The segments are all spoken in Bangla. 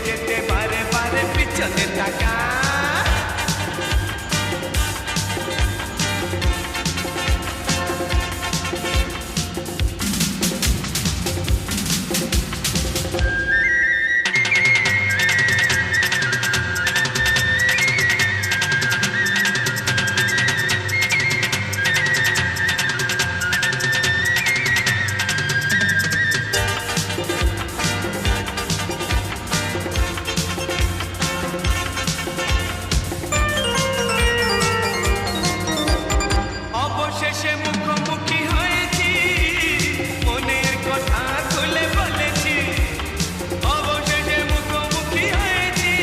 যেতে বারে বারে পিছনে তাকা অবশেষে মুখোমুখি হয়েছি মনের কথা খুলে বলেছি অবশেষে মুখোমুখি হয়েছি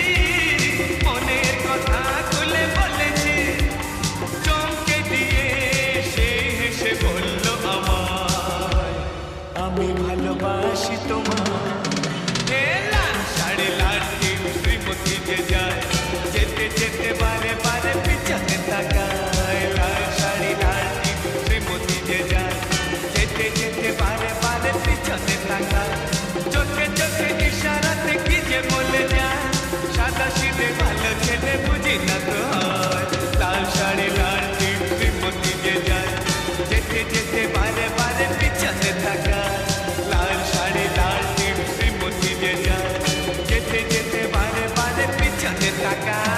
মনের কথা খুলে বলেছি চমকে দিয়ে সে হেসে বলল আমায় আমি ভালোবাসি তোমায় এ লাল শাড়ি লাল টিপ শ্রীমতী যে যায় যেতে যেতে বারে বারে পিছনে তাকায় লাল শাড়ি লাল টিপ শ্রীমতী যে যায় যেতে যেতে বারে বারে পিছনে তাকায় চোখে চোখে ইশারাতে কি যে বলে যায় সাদা সিধে ভালো ছেলে বুঝি না তো হয় লাল শাড়ি লাল টিপ শ্রীমতী যে যায় যেতে যেতে বারে বারে পিছনে তাকায় লাল শাড়ি লাল টিপ শ্রীমতী যে যায় যেতে যেতে বারে বারে পিছনে তাকায়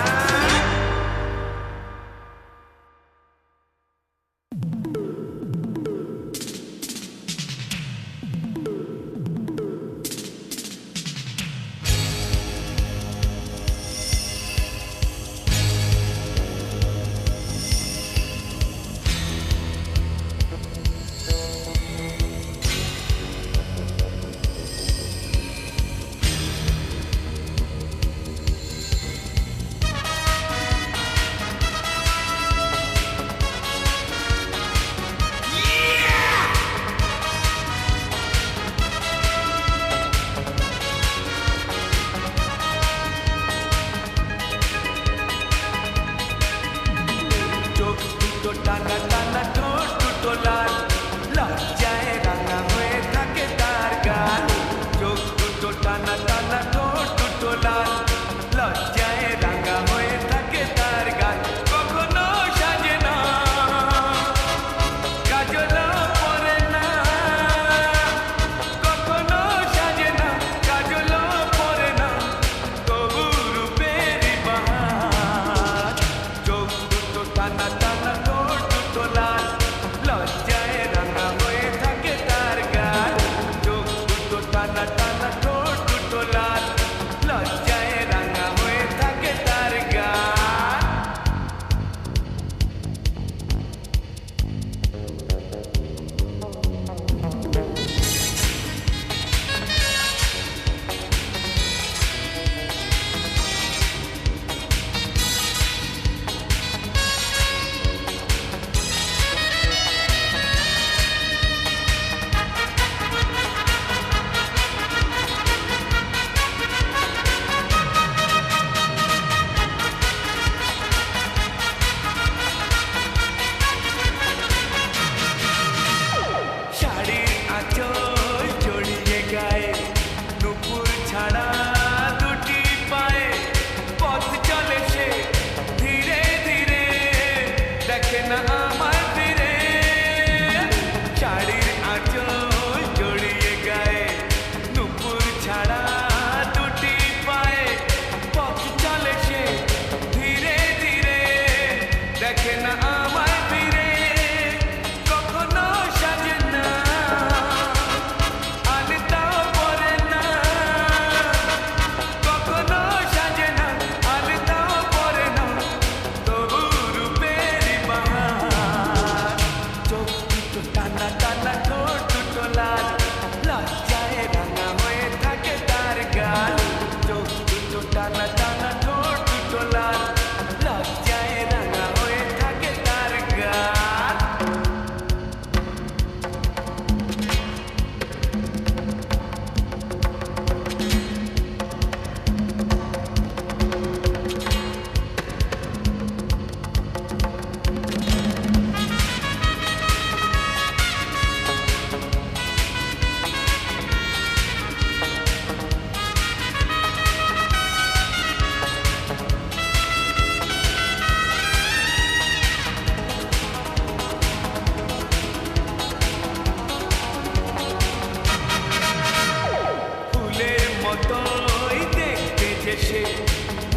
এসে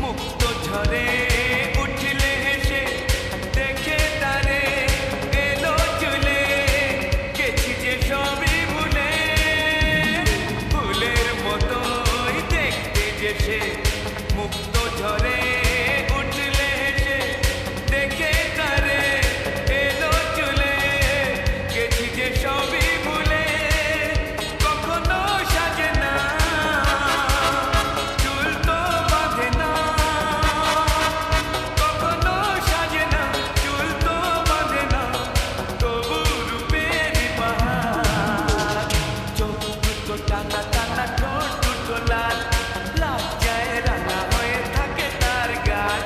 মুক্ত ঝরে উঠলে হেসে দেখে তারে এলো চলে গেছি যে সবই ভুলে ফুলের মতোই দেখতে যে সে মুক্ত ঝরে উঠলে হেসে দেখে তারে এলো চলে গেছি যে সবই ভুলে কখনো সাজে না চুল তো বাঁধে না কখনো সাজে না চুল তো বাঁধে না তবু রূপের বাহার চোখ দুটো টানা টানা ঠোঁট দুটো লাল লজ্জায় রাঙা হয়ে থাকে তার গাল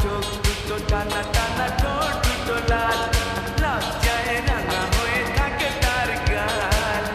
চোখ দুটো টানা টানা ঠোঁট দুটো লাল লজ্জায় রাঙা হয়ে থাকে তার গাল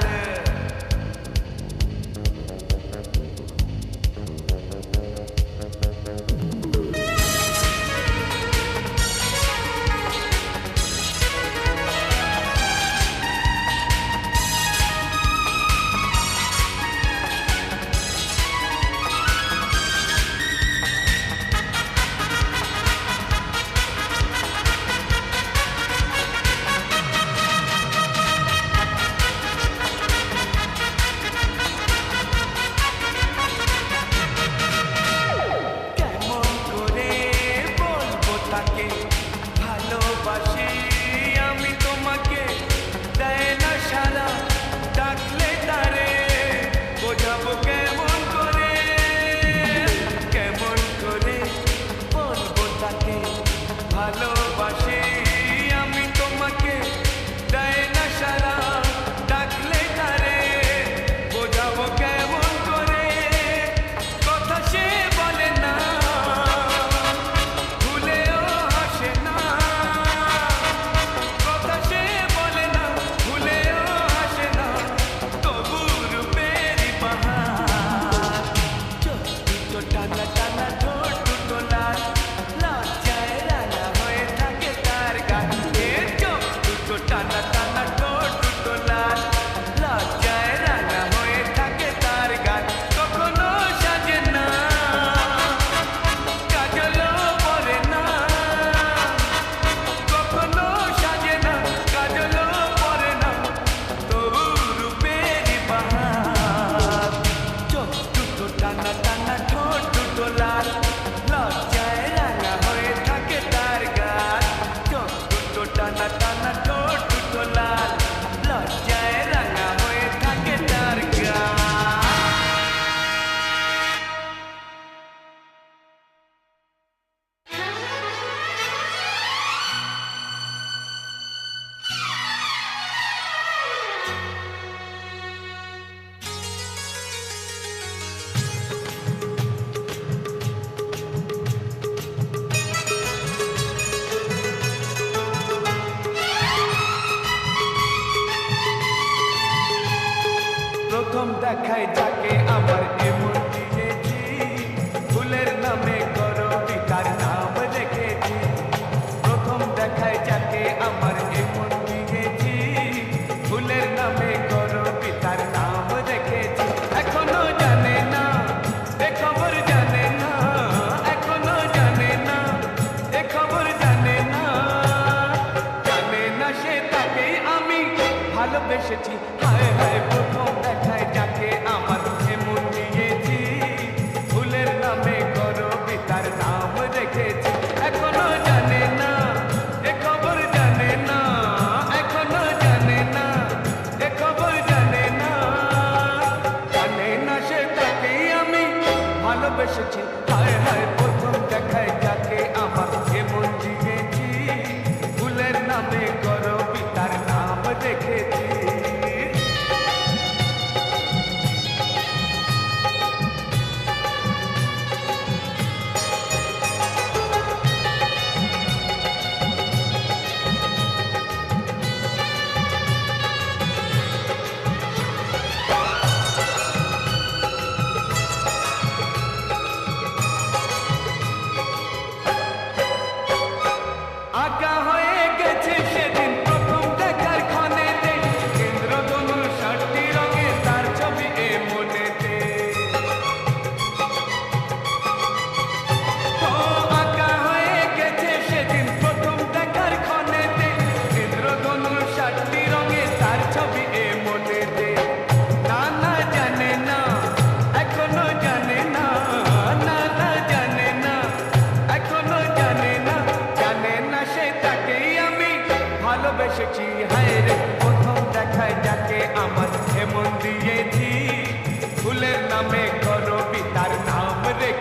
কেমন করে বলবো তাকে ভালোবাসি আমি তোমাকে দেয় না সারা ডাকলে তারে বোঝাবো কেমন করে বলবো তাকে ভালোবাসি আমি তোমাকে দেয় না সারা ডাকলে তারে বোঝাবো কেমন করে কথা সে বলে না ভুলেও হাসে না কথা সে বলে না ভুলেও হাসে না তবু রূপের বাহার চোখ দুটো টানা টানা ঠোঁট দুটো লাল লজ্জায় রাঙা হয়ে থাকে তার গাল চোখ দুটো টানা টানা ঠোঁট দুটো লাল লজ্জায় রাঙা হয়ে থাকে তার গাল কখনো সাজে না কাজলও পরে না কখনো সাজে না কাজলও পরে না তবু রূপের বাহার চোখ দুটো টানা টানা ঠোঁট দুটো লাল লজ্জায় রাঙা হয়ে থাকে তার গাল চোখ দুটো টানা টানা ঠোঁট দুটো লাল লজ্জায় রাঙা হয়ে থাকে তার গাল প্রথম দেখায় যাকে আমার এমন দিয়েছি ফুলের নামে করবি তার নাম রেখেছি প্রথম দেখায় যাকে আমার এমন দিয়েছি ফুলের নামে করবি তার নাম রেখেছি এখনো জানে না এ খবর জানে না এখনো জানে না এ খবর জানে না সে তাকেই আমি ভালোবেসেছি হায় হায় প্রথম দেখায় যাকে আমার এমন দিয়েছি ফুলের নামে করবি তার নাম রেখেছি এখনো জানে না এ খবর জানে না এখনো জানে না এ খবর জানে না সে তাকেই আমি ভালোবেসেছি হায় হায় প্রথম দেখায় যাকে আমার এমন দিয়েছি ফুলের নামে করবি তার নাম রেখেছি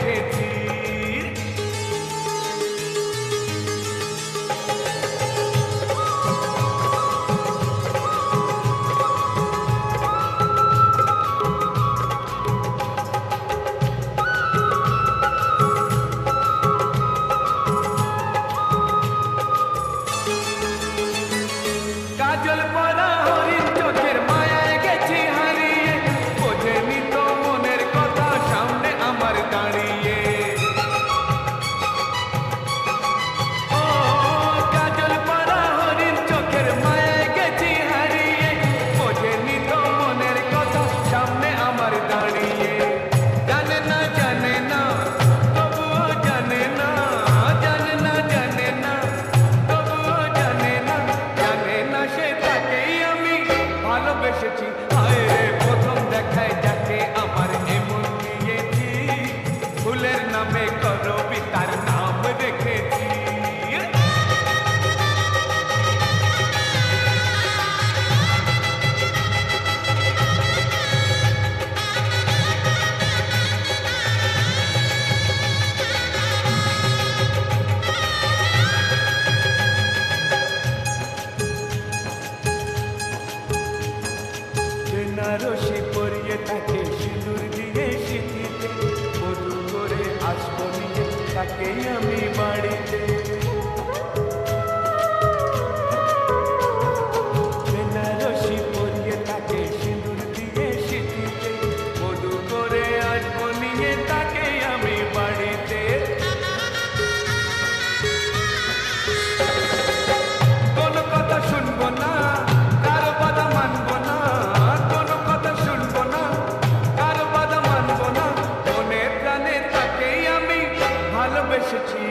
রেখেছি। কাজল পরা হরিণ চোখের মায়ায় গেছি হারিয়ে, বোঝেনি তো মনের কথা সামনে আমার দাঁড়িয়ে। ও কাজল পরা হরিণ চোখের মায়ায় গেছি হারিয়ে, বোঝেনি তো মনের কথা সামনে আমার দাঁড়িয়ে। জানে না জানে না তবুও জানে না, জানে না জানে না তবুও জানে না, জানে না সে তাকেই আমি ভালোবেসেছি। হায় রে প্রথম দেখায় যাকে আমার এমন দিয়েছি, ফুলের নামে করবি তার নাম রেখেছি। বেনারসি পরিয়ে তাকে সিঁদুর দিয়ে সিঁথিতে, বধূ করে আসবো নিয়ে তাকেই আমি বাড়িতে। বেনারসি পরিয়ে তাকে সিঁদুর দিয়ে সিঁথিতে, বধূ করে আসবো নিয়ে তাকেই আমি বাড়িতে। কোনো কথা শুনবো না, কারো কথা মানবো না, কোনো কথা শুনবো না, কারো কথা মানবো না, মনে প্রাণে তাকেই আমি ভালোবেসেছি।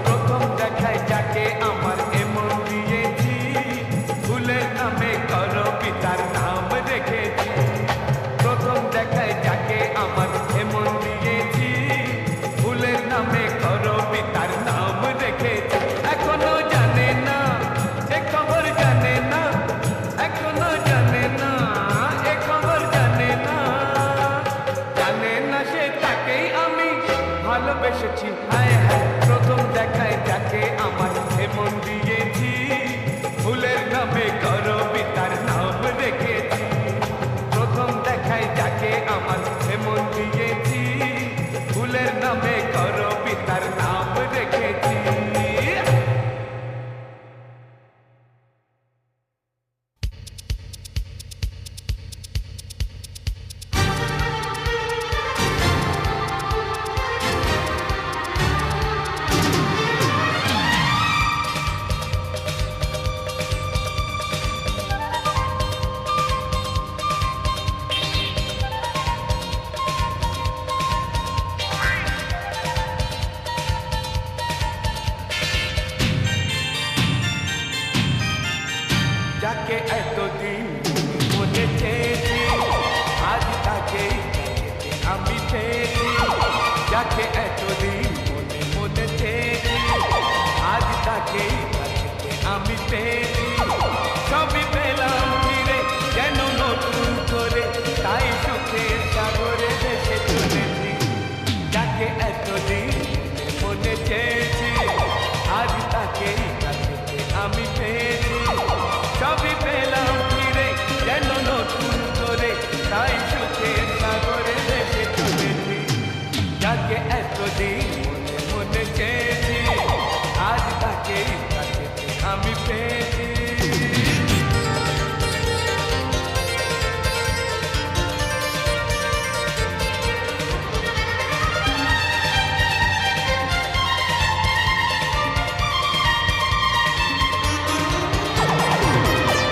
প্রথম দেখায় যাকে আমার এমন দিয়েছি, ফুলের নামে করবি তার নাম রেখেছি। প্রথম দেখায় যাকে আমার এমন দিয়েছি, ফুলের নামে করবি তার নাম রেখেছি। এখনো জানে না এ খবর জানে না, এখনো জানে না এ খবর জানে না, জানে না সে তাকেই আমি ভালোবেসেছি। হায় হায় প্রথম দেখায় যাকে আমার এমন দিয়েছি, ফুলের নামে করবি তার নাম রেখেছি। প্রথম দেখায় যাকে আমার এমন দিয়েছি, ফুলের নামে করবি তার নাম রেখেছি। যাকে এতদিন মনে চেয়েছি, আজ তাকেই আমি পেয়েছি। যাকে এতদিন মনে মনে চেয়েছি, আজ তাকেই আমি পেয়েছি। সবই পেলাম ফিরে যেন নতুন করে, তাই সুখের সাগরে ভেসে চলেছি। যাকে এতদিন মনে চেয়েছি, আজ তাকেই আমি পেয়েছি। সবই পেলাম ফিরে যেন নতুন করে, তাই সুখের সাগরে ভেসে চলেছি। যাকে এতদিন মনে মনে চেয়েছি, আজ তাকেই আমি পেয়েছি।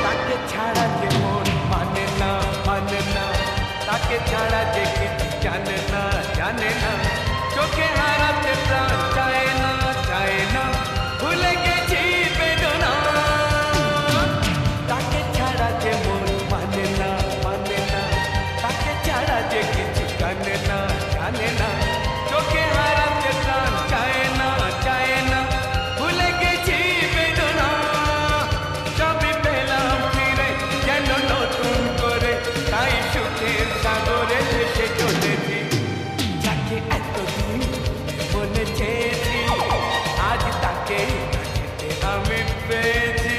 তাকে ছাড়া যে মন মানে না মানে না, তাকে ছাড়া যে কিছু জানে না জানে না, চোখে হারাতে চেয়েছি, আজ তাকে কাছেতে আমি পেয়েছি।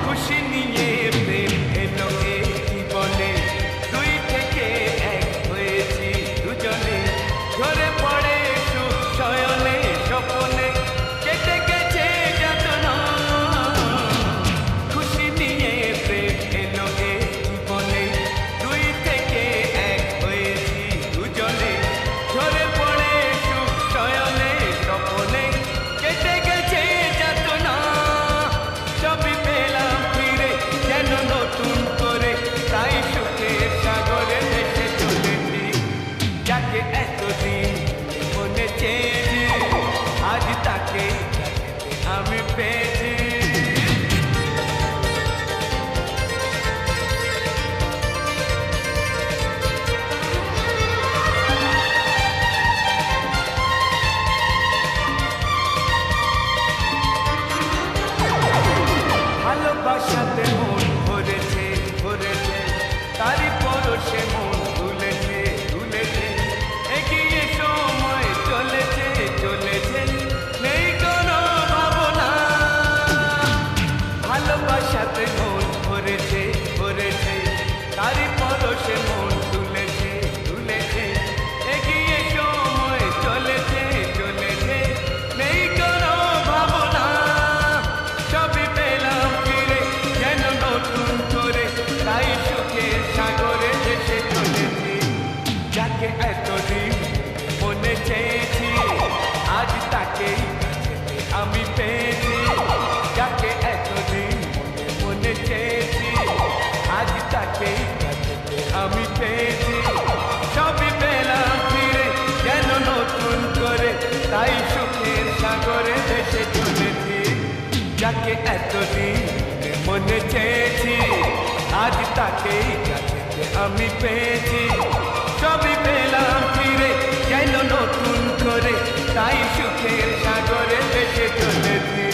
খুশি নিয়ে প্রেম এলো এই জীবনে, দুই থেকে এক হয়েছি দুজনে। ঝরে পড়ে সুখ শয়নে স্বপনে, কেটে গেছে যাতনা। খুশি নিয়ে প্রেম এলো এই জীবনে, দুই থেকে এক হয়েছি দুজনে। ঝরে পড়ে সুখ শয়নে স্বপনে, কেটে গেছে যাতনা। সবই পেলাম ফিরে যেন নতুন করে, তাই সুখের সাগরে ভেসে চলেছি। যাকে এতদিন মনে চেয়েছি, আজ তাকে কাছেতে আমি পেয়েছি। ভালোবাসাতে মন ভরেছে ভরেছে, তারই পরশে মন তুলেছে তুলেছে। এগিয়ে সময় চলেছে চলেছে, নেই কোনো ভাবনা। ভালোবাসাতে মন ভরেছে ভরেছে, তারই পরশে মন তুলেছে তুলেছে। এগিয়ে সময় চলেছে চলেছে, নেই কোনো ভাবনা। সবই পেলাম ফিরে যেন নতুন করে, তাই সুখের সাগরে ভেসে চলেছি। যাকে এতদিন মনে চেয়েছি, আজ তাকেই কাছেতে আমি পেয়েছি। যাকে এতদিন মনে চেয়েছি, আজ তাকেই কাছেতে আমি পেয়েছি। সবই পেলাম ফিরে যেন নতুন করে, তাই সুখের সাগরে ভেসে চলেছি। যাকে এতদিন মনে চেয়েছি, আজ তাকেই কাছেতে আমি পেয়েছি। সবই পেলাম ফিরে যেন নতুন করে, তাই সুখের সাগরে ভেসে চলেছি।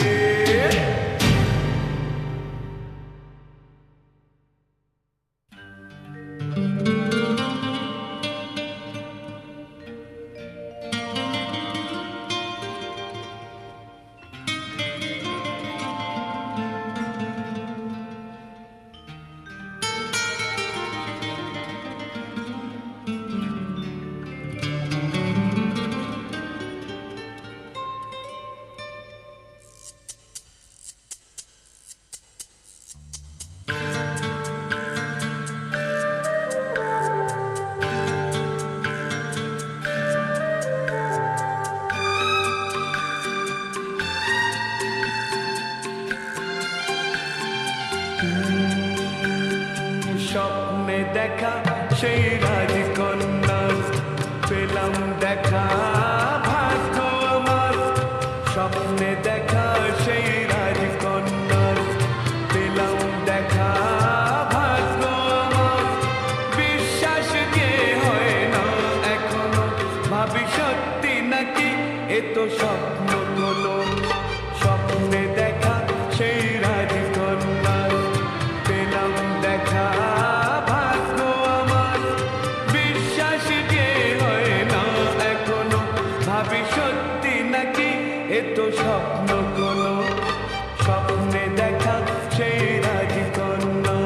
স্বপ্নে দেখা সেই রাজকন্যা, পেলাম দেখা ভাগ্য আমার। স্বপ্নে দেখা সেই রাজকন্যা, পেলাম দেখা ভাগ্য আমার। বিশ্বাস যে হয় না এখনো, ভাবি সত্যি নাকি এ তো স্বপ্ন হলো। স্বপ্নে দেখা সেই রাজকন্যা, পেলাম দেখা ভাগ্য আমার। বিশ্বাস যে হয় না এখনো, ভাবি সত্যি নাকি এ তো স্বপ্ন কোনো। স্বপ্নে দেখা সেই রাজকন্যা।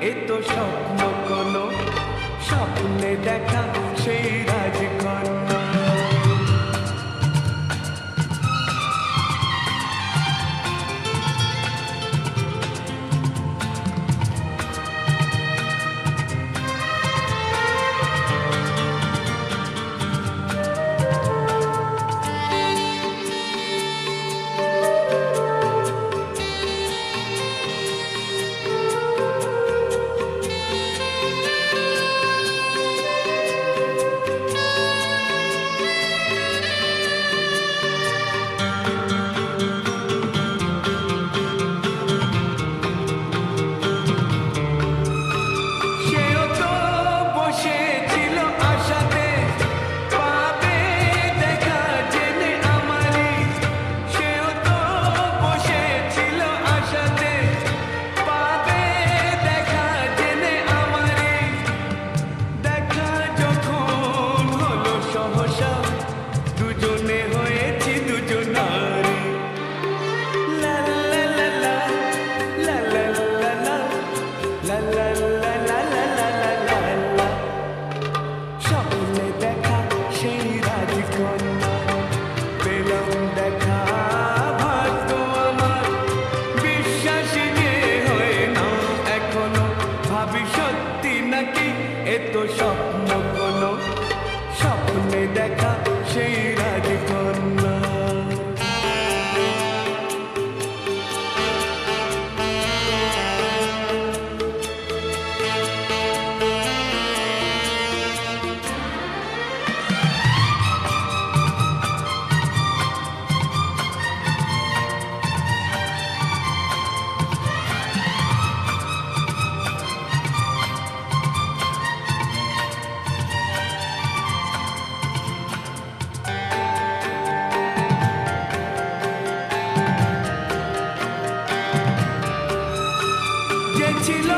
এ তো স্বপ্ন কোনো স্বপ্নে দেখা সেই রাজকন্যা। সেও তো বসেছিল আশাতে পাবে দেখা জেনে আমারই। সেও তো বসেছিল আশাতে পাবে দেখা জেনে আমারই। দেখা যখন হলো সহসা দুজনে হয়েছি দুজনারি। লা লা লা লা, লা লা লা লা, লা লা লা লা লা লা লা লা লা। স্বপ্নে দেখা সেই রাজকন্যা পেলাম দেখা, ভাগ্য আমার বিশ্বাস যে হয় না এখনো। ভাবি সত্যি নাকি এ তো স্বপ্ন কোনো স্বপ্নে দেখা সেই রাজকন্যা। যে ছিল